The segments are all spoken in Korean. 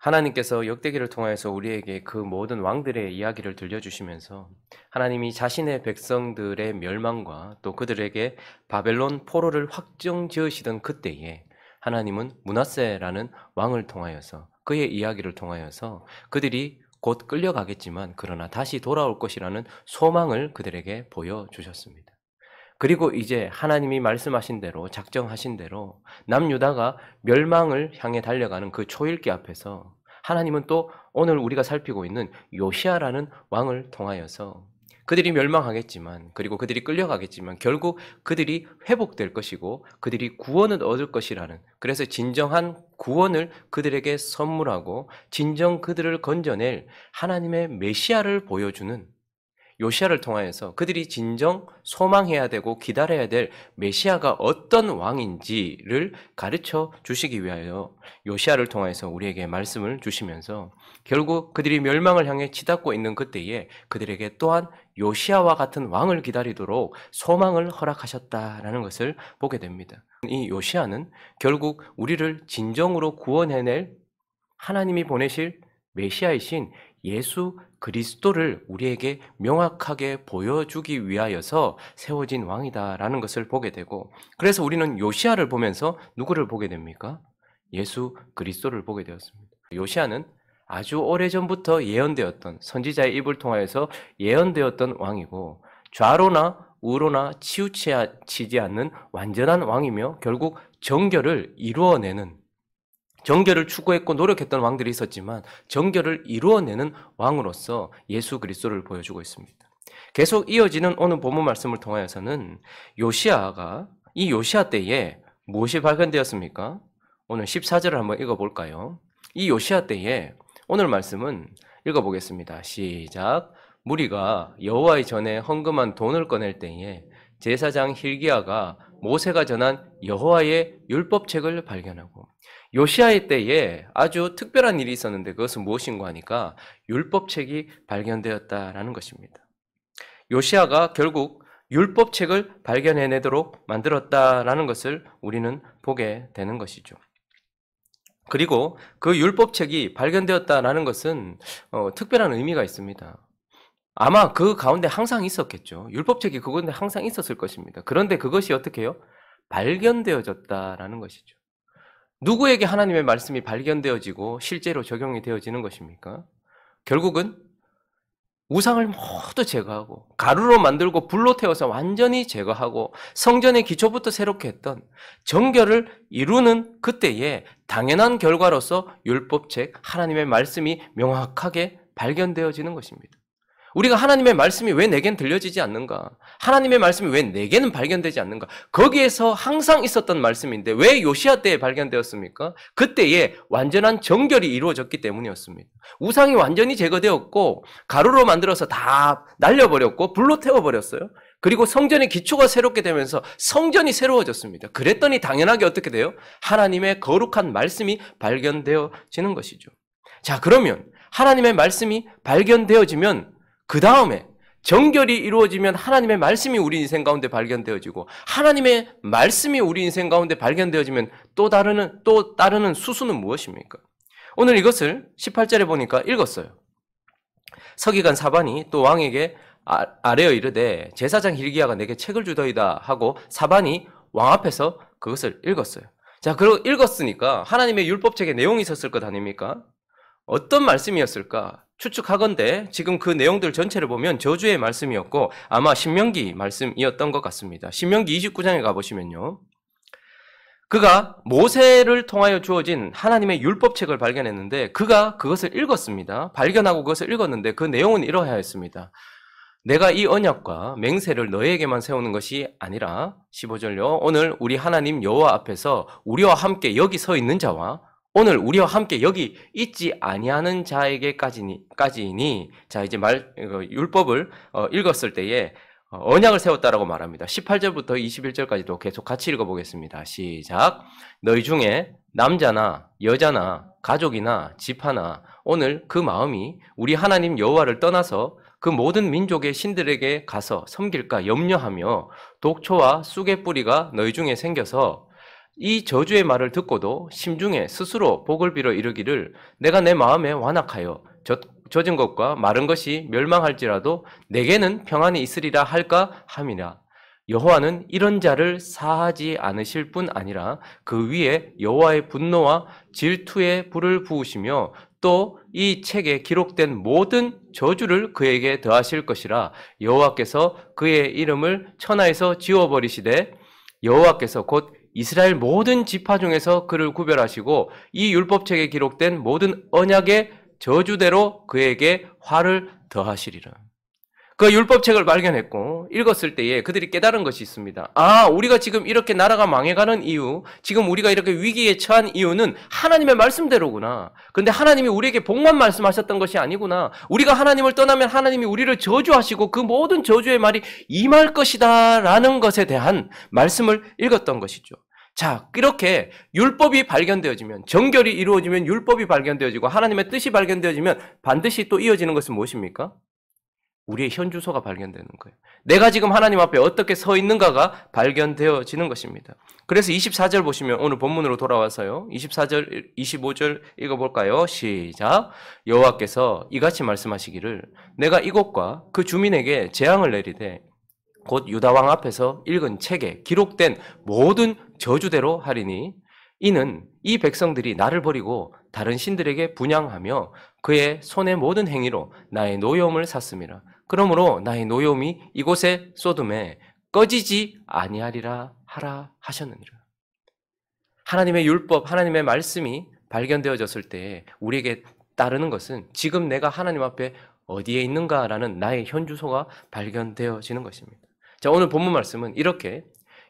하나님께서 역대기를 통하여서 우리에게 그 모든 왕들의 이야기를 들려주시면서 하나님이 자신의 백성들의 멸망과 또 그들에게 바벨론 포로를 확정 지으시던 그때에 하나님은 므낫세라는 왕을 통하여서 그의 이야기를 통하여서 그들이 곧 끌려가겠지만 그러나 다시 돌아올 것이라는 소망을 그들에게 보여주셨습니다. 그리고 이제 하나님이 말씀하신 대로 작정하신 대로 남유다가 멸망을 향해 달려가는 그 초읽기 앞에서 하나님은 또 오늘 우리가 살피고 있는 요시아라는 왕을 통하여서 그들이 멸망하겠지만 그리고 그들이 끌려가겠지만 결국 그들이 회복될 것이고 그들이 구원을 얻을 것이라는, 그래서 진정한 구원을 그들에게 선물하고 진정 그들을 건져낼 하나님의 메시아를 보여주는 요시아를 통하여서 그들이 진정 소망해야 되고 기다려야 될 메시아가 어떤 왕인지를 가르쳐 주시기 위하여 요시아를 통하여서 우리에게 말씀을 주시면서 결국 그들이 멸망을 향해 치닫고 있는 그때에 그들에게 또한 요시아와 같은 왕을 기다리도록 소망을 허락하셨다라는 것을 보게 됩니다. 이 요시아는 결국 우리를 진정으로 구원해낼 하나님이 보내실 메시아이신 예수 그리스도를 우리에게 명확하게 보여주기 위하여서 세워진 왕이다라는 것을 보게 되고, 그래서 우리는 요시아를 보면서 누구를 보게 됩니까? 예수 그리스도를 보게 되었습니다. 요시아는 아주 오래전부터 예언되었던, 선지자의 입을 통하여서 예언되었던 왕이고 좌로나 우로나 치우치지 않는 완전한 왕이며 결국 정결을 이루어내는, 정결을 추구했고 노력했던 왕들이 있었지만 정결을 이루어내는 왕으로서 예수 그리스도를 보여주고 있습니다. 계속 이어지는 오늘 본문 말씀을 통하여서는 요시아가 이 요시아 때에 무엇이 발견되었습니까? 오늘 14절을 한번 읽어볼까요? 이 요시아 때에 오늘 말씀은 읽어보겠습니다. 시작. 무리가 여호와의 전에 헌금한 돈을 꺼낼 때에 제사장 hil기야가 모세가 전한 여호와의 율법책을 발견하고, 요시아의 때에 아주 특별한 일이 있었는데 그것은 무엇인가 하니까 율법책이 발견되었다라는 것입니다. 요시아가 결국 율법책을 발견해내도록 만들었다라는 것을 우리는 보게 되는 것이죠. 그리고 그 율법책이 발견되었다라는 것은 특별한 의미가 있습니다. 아마 그 가운데 항상 있었겠죠. 율법책이 그 가운데 항상 있었을 것입니다. 그런데 그것이 어떻게 해요? 발견되어졌다라는 것이죠. 누구에게 하나님의 말씀이 발견되어지고 실제로 적용이 되어지는 것입니까? 결국은 우상을 모두 제거하고 가루로 만들고 불로 태워서 완전히 제거하고 성전의 기초부터 새롭게 했던 정결을 이루는 그때에 당연한 결과로서 율법책, 하나님의 말씀이 명확하게 발견되어지는 것입니다. 우리가 하나님의 말씀이 왜 내겐 들려지지 않는가? 하나님의 말씀이 왜 내게는 발견되지 않는가? 거기에서 항상 있었던 말씀인데 왜 요시아 때에 발견되었습니까? 그때에 완전한 정결이 이루어졌기 때문이었습니다. 우상이 완전히 제거되었고 가루로 만들어서 다 날려버렸고 불로 태워버렸어요. 그리고 성전의 기초가 새롭게 되면서 성전이 새로워졌습니다. 그랬더니 당연하게 어떻게 돼요? 하나님의 거룩한 말씀이 발견되어지는 것이죠. 자, 그러면 하나님의 말씀이 발견되어지면 그 다음에 정결이 이루어지면 하나님의 말씀이 우리 인생 가운데 발견되어지고 하나님의 말씀이 우리 인생 가운데 발견되어지면 또 따르는 수수는 무엇입니까? 오늘 이것을 18절에 보니까 읽었어요. 서기관 사반이 또 왕에게 아뢰어 이르되 제사장 hil기야가 내게 책을 주더이다 하고 사반이 왕 앞에서 그것을 읽었어요. 자, 그리고 읽었으니까 하나님의 율법책에 내용이 있었을 것 아닙니까? 어떤 말씀이었을까? 추측하건대 지금 그 내용들 전체를 보면 저주의 말씀이었고 아마 신명기 말씀이었던 것 같습니다. 신명기 29장에 가보시면요. 그가 모세를 통하여 주어진 하나님의 율법책을 발견했는데 그가 그것을 읽었습니다. 발견하고 그것을 읽었는데 그 내용은 이러하였습니다. 내가 이 언약과 맹세를 너희에게만 세우는 것이 아니라 15절요. 오늘 우리 하나님 여호와 앞에서 우리와 함께 여기 서 있는 자와 오늘 우리와 함께 여기 있지 아니하는 자에게까지니 자 이제 율법을 읽었을 때에 언약을 세웠다라고 말합니다. 18절부터 21절까지도 계속 같이 읽어보겠습니다. 시작. 너희 중에 남자나 여자나 가족이나 집 하나 오늘 그 마음이 우리 하나님 여호와를 떠나서 그 모든 민족의 신들에게 가서 섬길까 염려하며 독초와 쑥의 뿌리가 너희 중에 생겨서 이 저주의 말을 듣고도 심중에 스스로 복을 빌어 이르기를 내가 내 마음에 완악하여 젖은 것과 마른 것이 멸망할지라도 내게는 평안이 있으리라 할까 함이라. 여호와는 이런 자를 사하지 않으실 뿐 아니라 그 위에 여호와의 분노와 질투의 불을 부으시며 또 이 책에 기록된 모든 저주를 그에게 더하실 것이라. 여호와께서 그의 이름을 천하에서 지워버리시되 여호와께서 곧 이스라엘 모든 지파 중에서 그를 구별하시고 이 율법책에 기록된 모든 언약의 저주대로 그에게 화를 더하시리라. 그 율법책을 발견했고 읽었을 때에 그들이 깨달은 것이 있습니다. 아, 우리가 지금 이렇게 나라가 망해가는 이유, 지금 우리가 이렇게 위기에 처한 이유는 하나님의 말씀대로구나. 근데 하나님이 우리에게 복만 말씀하셨던 것이 아니구나. 우리가 하나님을 떠나면 하나님이 우리를 저주하시고 그 모든 저주의 말이 임할 것이다 라는 것에 대한 말씀을 읽었던 것이죠. 자, 이렇게 율법이 발견되어지면, 정결이 이루어지면 율법이 발견되어지고 하나님의 뜻이 발견되어지면 반드시 또 이어지는 것은 무엇입니까? 우리의 현주소가 발견되는 거예요. 내가 지금 하나님 앞에 어떻게 서 있는가가 발견되어지는 것입니다. 그래서 24절 보시면 오늘 본문으로 돌아와서요. 24절, 25절 읽어볼까요? 시작. 여호와께서 이같이 말씀하시기를 내가 이곳과 그 주민에게 재앙을 내리되 곧 유다 왕 앞에서 읽은 책에 기록된 모든 저주대로 하리니 이는 이 백성들이 나를 버리고 다른 신들에게 분향하며 그의 손의 모든 행위로 나의 노여움을 샀음이라. 그러므로 나의 노여움이 이곳에 쏟음에 꺼지지 아니하리라 하라 하셨느니라. 하나님의 율법, 하나님의 말씀이 발견되어졌을 때 우리에게 따르는 것은 지금 내가 하나님 앞에 어디에 있는가라는 나의 현주소가 발견되어지는 것입니다. 자, 오늘 본문 말씀은 이렇게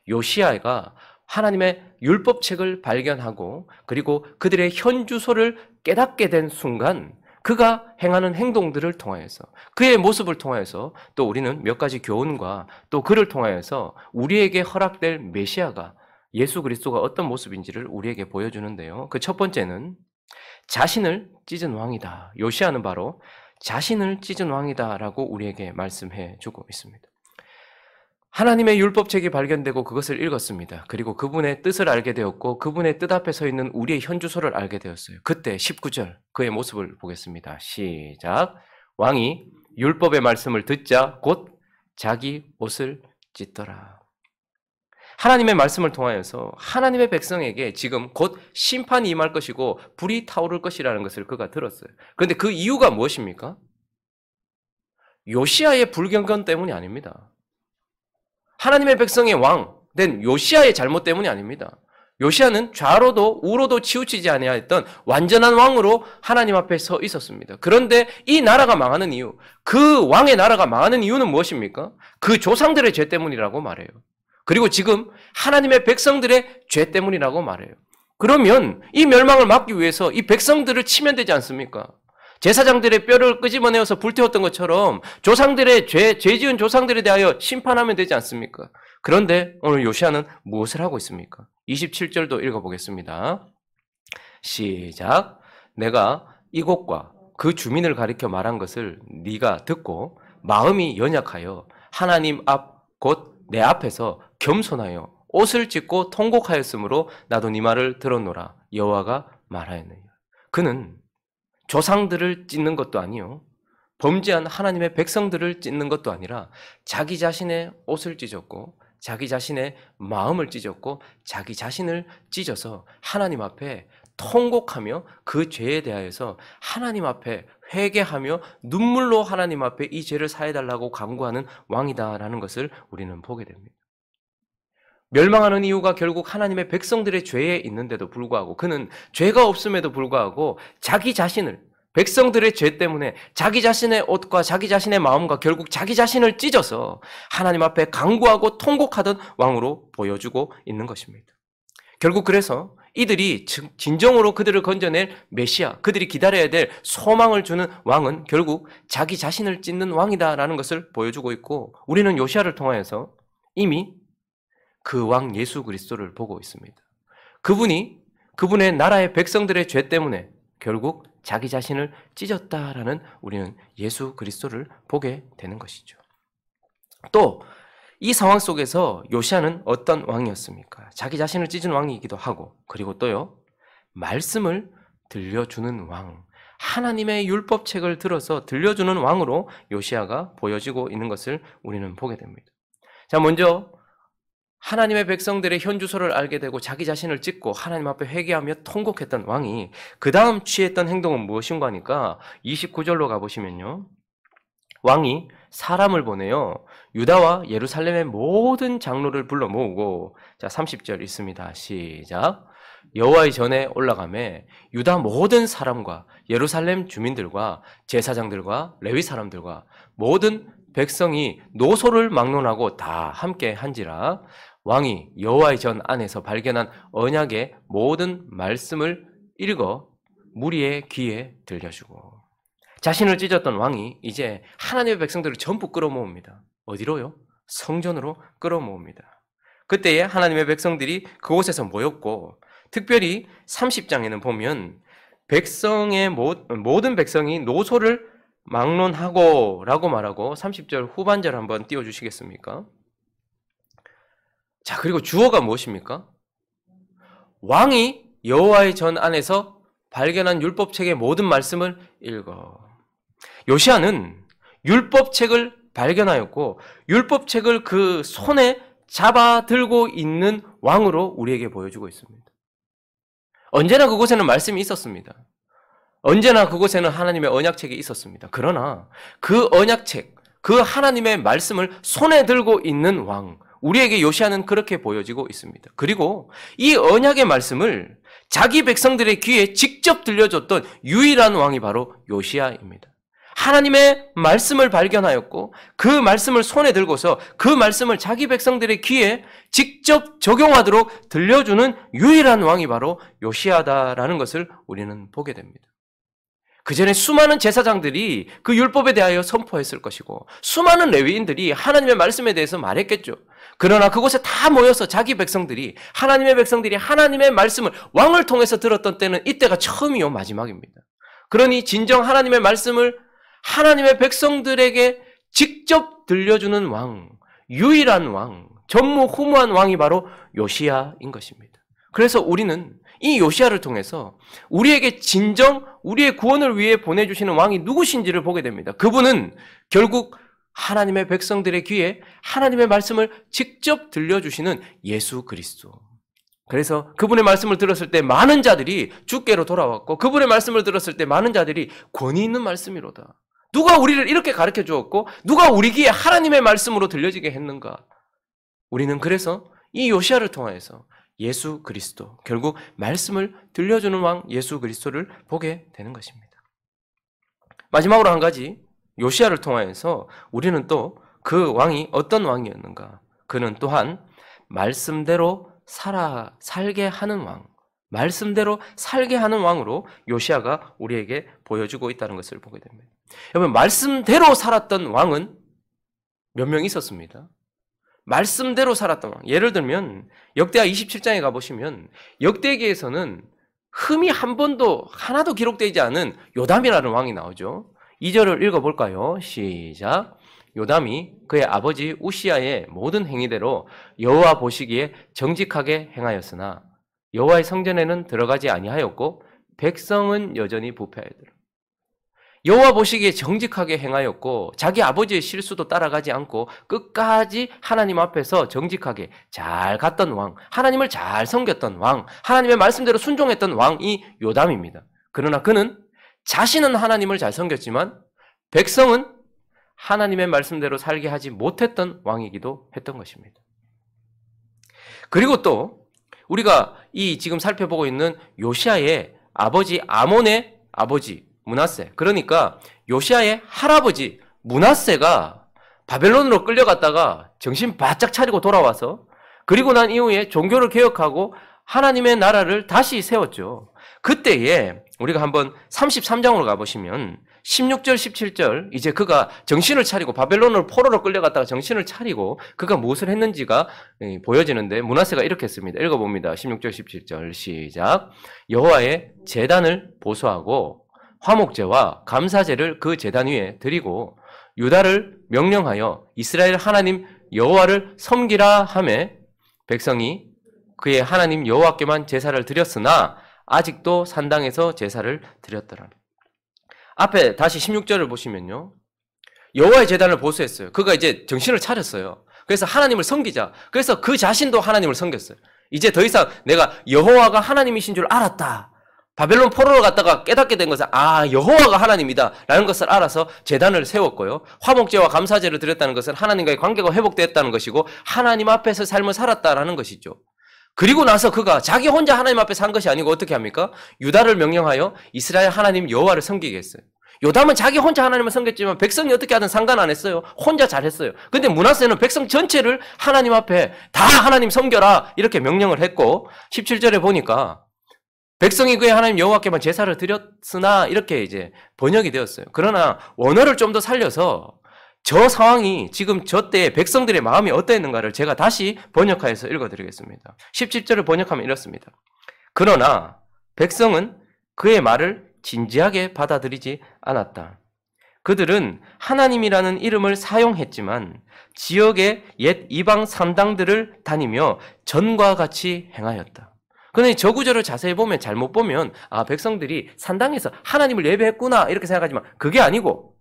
요시야가 하나님의 율법책을 발견하고 그리고 그들의 현주소를 깨닫게 된 순간 그가 행하는 행동들을 통하여서 그의 모습을 통하여서 또 우리는 몇 가지 교훈과 또 그를 통하여서 우리에게 허락될 메시아가 예수 그리스도가 어떤 모습인지를 우리에게 보여주는데요. 그 첫 번째는 자신을 찢은 왕이다. 요시야는 바로 자신을 찢은 왕이다라고 우리에게 말씀해 주고 있습니다. 하나님의 율법책이 발견되고 그것을 읽었습니다. 그리고 그분의 뜻을 알게 되었고 그분의 뜻 앞에 서 있는 우리의 현주소를 알게 되었어요. 그때 19절 그의 모습을 보겠습니다. 시작. 왕이 율법의 말씀을 듣자 곧 자기 옷을 찢더라. 하나님의 말씀을 통하여서 하나님의 백성에게 지금 곧 심판이 임할 것이고 불이 타오를 것이라는 것을 그가 들었어요. 그런데 그 이유가 무엇입니까? 요시야의 불경건 때문이 아닙니다. 하나님의 백성의 왕 된 요시야의 잘못 때문이 아닙니다. 요시야는 좌로도 우로도 치우치지 아니하였던 완전한 왕으로 하나님 앞에 서 있었습니다. 그런데 이 나라가 망하는 이유, 그 왕의 나라가 망하는 이유는 무엇입니까? 그 조상들의 죄 때문이라고 말해요. 그리고 지금 하나님의 백성들의 죄 때문이라고 말해요. 그러면 이 멸망을 막기 위해서 이 백성들을 치면 되지 않습니까? 제사장들의 뼈를 끄집어내어서 불태웠던 것처럼 조상들의 죄 지은 조상들에 대하여 심판하면 되지 않습니까? 그런데 오늘 요시야는 무엇을 하고 있습니까? 27절도 읽어보겠습니다. 시작. 내가 이곳과 그 주민을 가리켜 말한 것을 네가 듣고 마음이 연약하여 하나님 앞 곧 내 앞에서 겸손하여 옷을 찢고 통곡하였으므로 나도 네 말을 들었노라. 여호와가 말하였느니라. 그는 조상들을 찢는 것도 아니요 범죄한 하나님의 백성들을 찢는 것도 아니라 자기 자신의 옷을 찢었고 자기 자신의 마음을 찢었고 자기 자신을 찢어서 하나님 앞에 통곡하며 그 죄에 대하여서 하나님 앞에 회개하며 눈물로 하나님 앞에 이 죄를 사해달라고 간구하는 왕이다라는 것을 우리는 보게 됩니다. 멸망하는 이유가 결국 하나님의 백성들의 죄에 있는데도 불구하고 그는 죄가 없음에도 불구하고 자기 자신을 백성들의 죄 때문에 자기 자신의 옷과 자기 자신의 마음과 결국 자기 자신을 찢어서 하나님 앞에 간구하고 통곡하던 왕으로 보여주고 있는 것입니다. 결국 그래서 이들이 진정으로 그들을 건져낼 메시아, 그들이 기다려야 될 소망을 주는 왕은 결국 자기 자신을 찢는 왕이다라는 것을 보여주고 있고 우리는 요시야를 통하여서 이미 그 왕 예수 그리스도를 보고 있습니다. 그분이 그분의 나라의 백성들의 죄 때문에 결국 자기 자신을 찢었다라는 우리는 예수 그리스도를 보게 되는 것이죠. 또 이 상황 속에서 요시야는 어떤 왕이었습니까? 자기 자신을 찢은 왕이기도 하고, 그리고 또요, 말씀을 들려주는 왕, 하나님의 율법책을 들어서 들려주는 왕으로 요시야가 보여지고 있는 것을 우리는 보게 됩니다. 자, 먼저 하나님의 백성들의 현주소를 알게 되고 자기 자신을 찢고 하나님 앞에 회개하며 통곡했던 왕이 그 다음 취했던 행동은 무엇인가 하니까 29절로 가보시면요, 왕이 사람을 보내요. 유다와 예루살렘의 모든 장로를 불러 모으고, 자, 30절 있습니다. 시작. 여호와의 전에 올라가매 유다 모든 사람과 예루살렘 주민들과 제사장들과 레위 사람들과 모든 백성이 노소를 막론하고 다 함께 한지라. 왕이 여호와의 전 안에서 발견한 언약의 모든 말씀을 읽어 무리의 귀에 들려주고, 자신을 찢었던 왕이 이제 하나님의 백성들을 전부 끌어모읍니다. 어디로요? 성전으로 끌어모읍니다. 그때에 하나님의 백성들이 그곳에서 모였고, 특별히 30장에는 보면 백성의 모든 백성이 노소를 막론하고 라고 말하고 30절 후반절 한번 띄워주시겠습니까? 자, 그리고 주어가 무엇입니까? 왕이 여호와의 전 안에서 발견한 율법책의 모든 말씀을 읽어. 요시야는 율법책을 발견하였고 율법책을 그 손에 잡아 들고 있는 왕으로 우리에게 보여주고 있습니다. 언제나 그곳에는 말씀이 있었습니다. 언제나 그곳에는 하나님의 언약책이 있었습니다. 그러나 그 언약책, 그 하나님의 말씀을 손에 들고 있는 왕, 우리에게 요시야는 그렇게 보여지고 있습니다. 그리고 이 언약의 말씀을 자기 백성들의 귀에 직접 들려줬던 유일한 왕이 바로 요시야입니다. 하나님의 말씀을 발견하였고 그 말씀을 손에 들고서 그 말씀을 자기 백성들의 귀에 직접 적용하도록 들려주는 유일한 왕이 바로 요시야다라는 것을 우리는 보게 됩니다. 그 전에 수많은 제사장들이 그 율법에 대하여 선포했을 것이고 수많은 레위인들이 하나님의 말씀에 대해서 말했겠죠. 그러나 그곳에 다 모여서 자기 백성들이, 하나님의 백성들이 하나님의 말씀을 왕을 통해서 들었던 때는 이때가 처음이요 마지막입니다. 그러니 진정 하나님의 말씀을 하나님의 백성들에게 직접 들려주는 왕, 유일한 왕, 전무후무한 왕이 바로 요시야인 것입니다. 그래서 우리는 이 요시야를 통해서 우리에게 진정 우리의 구원을 위해 보내주시는 왕이 누구신지를 보게 됩니다. 그분은 결국 하나님의 백성들의 귀에 하나님의 말씀을 직접 들려주시는 예수 그리스도. 그래서 그분의 말씀을 들었을 때 많은 자들이 주께로 돌아왔고 그분의 말씀을 들었을 때 많은 자들이 권위 있는 말씀이로다. 누가 우리를 이렇게 가르쳐 주었고 누가 우리 귀에 하나님의 말씀으로 들려지게 했는가? 우리는 그래서 이 요시야를 통해서 예수 그리스도, 결국 말씀을 들려주는 왕 예수 그리스도를 보게 되는 것입니다. 마지막으로 한 가지, 요시야를 통하여서 우리는 또 그 왕이 어떤 왕이었는가? 그는 또한 말씀대로 살게 하는 왕, 말씀대로 살게 하는 왕으로 요시야가 우리에게 보여주고 있다는 것을 보게 됩니다. 여러분, 말씀대로 살았던 왕은 몇 명 있었습니다. 말씀대로 살았던 왕. 예를 들면 역대하 27장에 가보시면 역대기에서는 흠이 한 번도 하나도 기록되지 않은 요담이라는 왕이 나오죠. 2절을 읽어볼까요? 시작. 요담이 그의 아버지 우시야의 모든 행위대로 여호와 보시기에 정직하게 행하였으나 여호와의 성전에는 들어가지 아니하였고 백성은 여전히 부패하였더라. 여호와 보시기에 정직하게 행하였고 자기 아버지의 실수도 따라가지 않고 끝까지 하나님 앞에서 정직하게 잘 갔던 왕, 하나님을 잘 섬겼던 왕, 하나님의 말씀대로 순종했던 왕이 요담입니다. 그러나 그는 자신은 하나님을 잘 섬겼지만 백성은 하나님의 말씀대로 살게 하지 못했던 왕이기도 했던 것입니다. 그리고 또 우리가 이 지금 살펴보고 있는 요시야의 아버지 아몬의 아버지 므낫세, 그러니까 요시야의 할아버지 므낫세가 바벨론으로 끌려갔다가 정신 바짝 차리고 돌아와서 그리고 난 이후에 종교를 개혁하고 하나님의 나라를 다시 세웠죠. 그때에 우리가 한번 33장으로 가보시면 16절 17절 이제 그가 정신을 차리고 바벨론으로 포로로 끌려갔다가 정신을 차리고 그가 무엇을 했는지가 보여지는데 므낫세가 이렇게 했습니다. 읽어봅니다. 16절 17절 시작. 여호와의 제단을 보수하고 화목제와 감사제를 그 제단 위에 드리고 유다를 명령하여 이스라엘 하나님 여호와를 섬기라 하매 백성이 그의 하나님 여호와께만 제사를 드렸으나 아직도 산당에서 제사를 드렸더라. 앞에 다시 16절을 보시면요. 여호와의 제단을 보수했어요. 그가 이제 정신을 차렸어요. 그래서 하나님을 섬기자. 그래서 그 자신도 하나님을 섬겼어요. 이제 더 이상 내가 여호와가 하나님이신 줄 알았다. 바벨론 포로로 갔다가 깨닫게 된 것은 여호와가 하나님이다 라는 것을 알아서 제단을 세웠고요. 화목제와 감사제를 드렸다는 것은 하나님과의 관계가 회복되었다는 것이고 하나님 앞에서 삶을 살았다라는 것이죠. 그리고 나서 그가 자기 혼자 하나님 앞에 산 것이 아니고 어떻게 합니까? 유다를 명령하여 이스라엘 하나님 여호와를 섬기게 했어요. 요담은 자기 혼자 하나님을 섬겼지만 백성이 어떻게 하든 상관 안 했어요. 혼자 잘했어요. 근데 므낫세는 백성 전체를 하나님 앞에 다 하나님 섬겨라 이렇게 명령을 했고 17절에 보니까 백성이 그의 하나님 여호와께만 제사를 드렸으나 이렇게 이제 번역이 되었어요. 그러나 원어를 좀 더 살려서 저 상황이 지금 저 때의 백성들의 마음이 어떠했는가를 제가 다시 번역하여서 읽어드리겠습니다. 17절을 번역하면 이렇습니다. 그러나 백성은 그의 말을 진지하게 받아들이지 않았다. 그들은 하나님이라는 이름을 사용했지만 지역의 옛 이방 산당들을 다니며 전과 같이 행하였다. 그런데 저 구절을 자세히 보면 잘못 보면 백성들이 산당에서 하나님을 예배했구나 이렇게 생각하지만 그게 아니고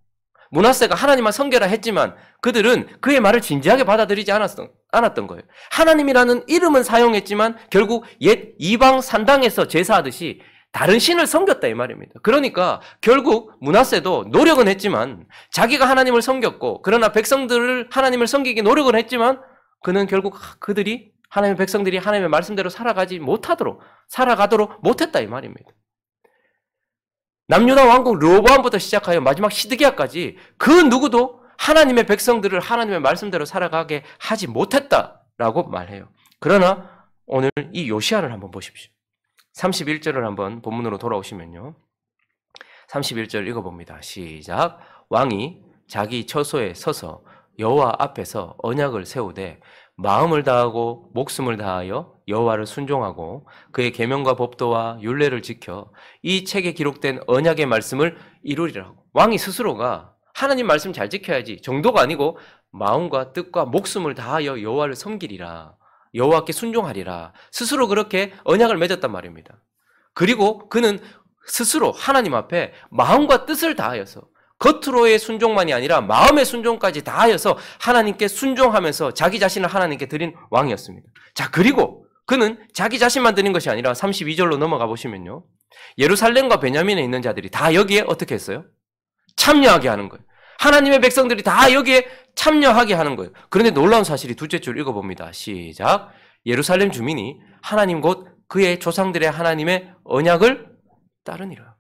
므낫세가 하나님만 섬겨라 했지만 그들은 그의 말을 진지하게 받아들이지 않았던 거예요. 하나님이라는 이름은 사용했지만 결국 옛 이방 산당에서 제사하듯이 다른 신을 섬겼다 이 말입니다. 그러니까 결국 므낫세도 노력은 했지만 자기가 하나님을 섬겼고 그러나 백성들을 하나님을 섬기기 노력은 했지만 그는 결국 그들이 하나님의 백성들이 하나님의 말씀대로 살아가도록 못했다 이 말입니다. 남유다 왕국 르호보암부터 시작하여 마지막 시드기야까지 그 누구도 하나님의 백성들을 하나님의 말씀대로 살아가게 하지 못했다라고 말해요. 그러나 오늘 이 요시야를 한번 보십시오. 31절을 한번 본문으로 돌아오시면요. 31절 읽어봅니다. 시작. 왕이 자기 처소에 서서 여호와 앞에서 언약을 세우되 마음을 다하고 목숨을 다하여 여호와를 순종하고 그의 계명과 법도와 율례를 지켜 이 책에 기록된 언약의 말씀을 이루리라. 왕이 스스로가 하나님 말씀 잘 지켜야지 정도가 아니고 마음과 뜻과 목숨을 다하여 여호와를 섬기리라. 여호와께 순종하리라. 스스로 그렇게 언약을 맺었단 말입니다. 그리고 그는 스스로 하나님 앞에 마음과 뜻을 다하여서 겉으로의 순종만이 아니라 마음의 순종까지 다하여서 하나님께 순종하면서 자기 자신을 하나님께 드린 왕이었습니다. 자, 그리고 그는 자기 자신만 드린 것이 아니라 32절로 넘어가 보시면요. 예루살렘과 베냐민에 있는 자들이 다 여기에 어떻게 했어요? 참여하게 하는 거예요. 하나님의 백성들이 다 여기에 참여하게 하는 거예요. 그런데 놀라운 사실이 둘째 줄 읽어봅니다. 시작. 예루살렘 주민이 하나님 곧 그의 조상들의 하나님의 언약을 따르니라.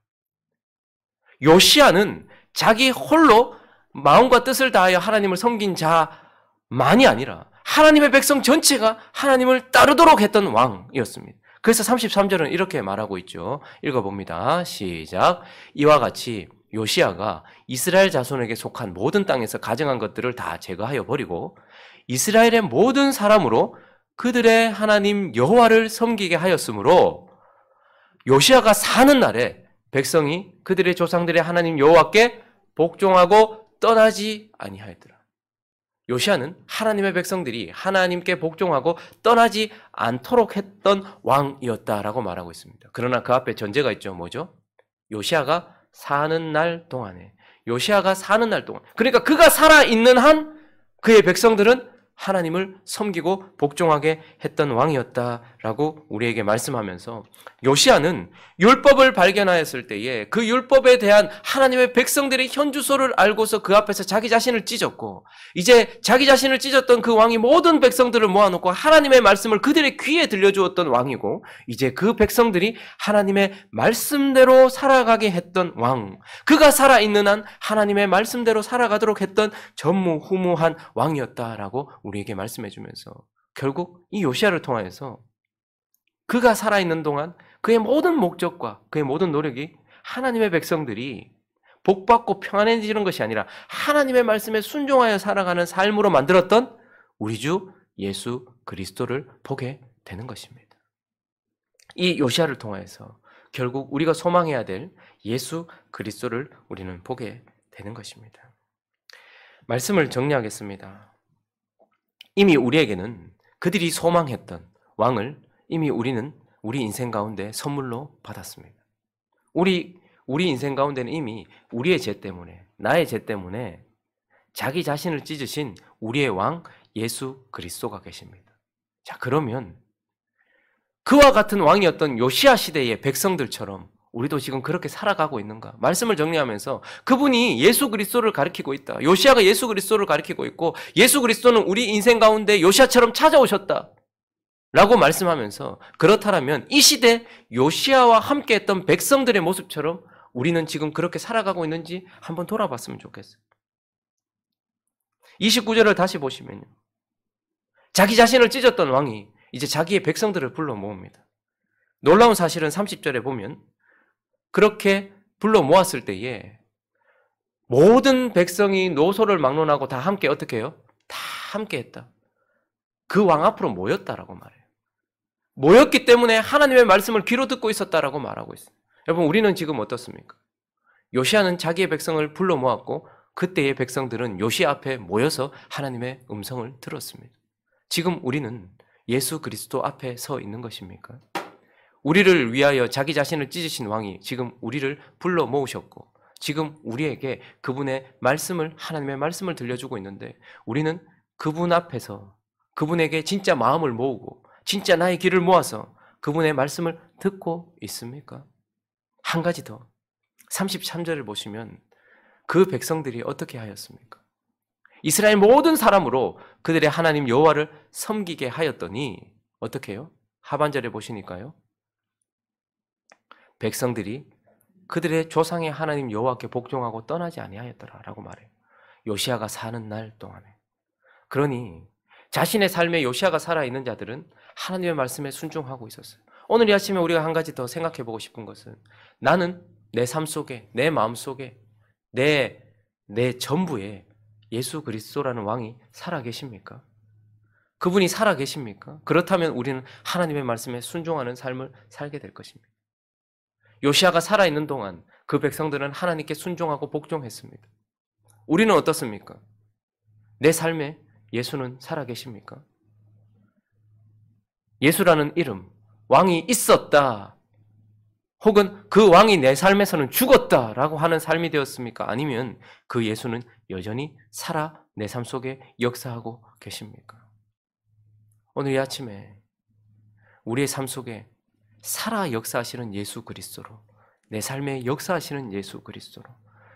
요시야는 자기 홀로 마음과 뜻을 다하여 하나님을 섬긴 자만이 아니라 하나님의 백성 전체가 하나님을 따르도록 했던 왕이었습니다. 그래서 33절은 이렇게 말하고 있죠. 읽어봅니다. 시작. 이와 같이 요시야가 이스라엘 자손에게 속한 모든 땅에서 가정한 것들을 다 제거하여 버리고 이스라엘의 모든 사람으로 그들의 하나님 여호와를 섬기게 하였으므로 요시야가 사는 날에 백성이 그들의 조상들의 하나님 여호와께 복종하고 떠나지 아니하였더라. 요시야는 하나님의 백성들이 하나님께 복종하고 떠나지 않도록 했던 왕이었다라고 말하고 있습니다. 그러나 그 앞에 전제가 있죠. 뭐죠? 요시야가 사는 날 동안에 그러니까 그가 살아있는 한 그의 백성들은 하나님을 섬기고 복종하게 했던 왕이었다라고 우리에게 말씀하면서 요시야는 율법을 발견하였을 때에 그 율법에 대한 하나님의 백성들의 현주소를 알고서 그 앞에서 자기 자신을 찢었고 이제 자기 자신을 찢었던 그 왕이 모든 백성들을 모아놓고 하나님의 말씀을 그들의 귀에 들려주었던 왕이고 이제 그 백성들이 하나님의 말씀대로 살아가게 했던 왕, 그가 살아있는 한 하나님의 말씀대로 살아가도록 했던 전무후무한 왕이었다라고 우리에게 말씀해주면서 결국 이 요시야를 통하여서 그가 살아있는 동안 그의 모든 목적과 그의 모든 노력이 하나님의 백성들이 복받고 평안해지는 것이 아니라 하나님의 말씀에 순종하여 살아가는 삶으로 만들었던 우리 주 예수 그리스도를 보게 되는 것입니다. 이 요시야를 통하여서 결국 우리가 소망해야 될 예수 그리스도를 우리는 보게 되는 것입니다. 말씀을 정리하겠습니다. 이미 우리에게는 그들이 소망했던 왕을 이미 우리는 우리 인생 가운데 선물로 받았습니다. 우리 인생 가운데는 이미 우리의 죄 때문에, 나의 죄 때문에 자기 자신을 찢으신 우리의 왕 예수 그리스도가 계십니다. 자, 그러면 그와 같은 왕이었던 요시야 시대의 백성들처럼 우리도 지금 그렇게 살아가고 있는가? 말씀을 정리하면서 그분이 예수 그리스도를 가리키고 있다. 요시야가 예수 그리스도를 가리키고 있고 예수 그리스도는 우리 인생 가운데 요시야처럼 찾아오셨다. 라고 말씀하면서 그렇다면 이 시대 요시야와 함께했던 백성들의 모습처럼 우리는 지금 그렇게 살아가고 있는지 한번 돌아봤으면 좋겠어요. 29절을 다시 보시면요. 자기 자신을 찢었던 왕이 이제 자기의 백성들을 불러 모읍니다. 놀라운 사실은 30절에 보면 그렇게 불러 모았을 때에 모든 백성이 노소를 막론하고 다 함께 어떻게 해요? 다 함께 했다. 그 왕 앞으로 모였다라고 말해요. 모였기 때문에 하나님의 말씀을 귀로 듣고 있었다라고 말하고 있어요. 여러분, 우리는 지금 어떻습니까? 요시야는 자기의 백성을 불러 모았고 그때의 백성들은 요시야 앞에 모여서 하나님의 음성을 들었습니다. 지금 우리는 예수 그리스도 앞에 서 있는 것입니까? 우리를 위하여 자기 자신을 찢으신 왕이 지금 우리를 불러 모으셨고 지금 우리에게 그분의 말씀을, 하나님의 말씀을 들려주고 있는데 우리는 그분 앞에서 그분에게 진짜 마음을 모으고 진짜 나의 귀를 모아서 그분의 말씀을 듣고 있습니까? 한 가지 더, 33절을 보시면 그 백성들이 어떻게 하였습니까? 이스라엘 모든 사람으로 그들의 하나님 여호와를 섬기게 하였더니 어떻게 해요? 하반절에 보시니까요. 백성들이 그들의 조상의 하나님 여호와께 복종하고 떠나지 아니하였더라라고 말해요. 요시야가 사는 날 동안에. 그러니 자신의 삶에 요시야가 살아있는 자들은 하나님의 말씀에 순종하고 있었어요. 오늘 이 아침에 우리가 한 가지 더 생각해 보고 싶은 것은 나는 내 삶 속에, 내 마음 속에, 내 전부에 예수 그리스도라는 왕이 살아계십니까? 그분이 살아계십니까? 그렇다면 우리는 하나님의 말씀에 순종하는 삶을 살게 될 것입니다. 요시야가 살아있는 동안 그 백성들은 하나님께 순종하고 복종했습니다. 우리는 어떻습니까? 내 삶에 예수는 살아계십니까? 예수라는 이름, 왕이 있었다. 혹은 그 왕이 내 삶에서는 죽었다라고 하는 삶이 되었습니까? 아니면 그 예수는 여전히 살아 내 삶 속에 역사하고 계십니까? 오늘 이 아침에 우리의 삶 속에 살아 역사하시는 예수 그리스도로, 내 삶에 역사하시는 예수 그리스도로,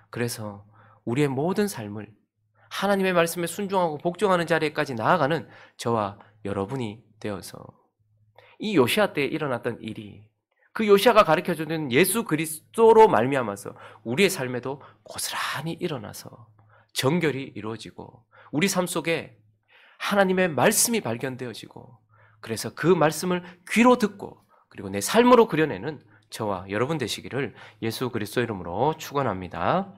그래서 우리의 모든 삶을 하나님의 말씀에 순종하고 복종하는 자리에까지 나아가는 저와 여러분이 되어서 이 요시야 때에 일어났던 일이 그 요시야가 가르쳐주는 예수 그리스도로 말미암아서 우리의 삶에도 고스란히 일어나서 정결이 이루어지고 우리 삶 속에 하나님의 말씀이 발견되어지고 그래서 그 말씀을 귀로 듣고 그리고 내 삶으로 그려내는 저와 여러분 되시기를 예수 그리스도 이름으로 축원합니다.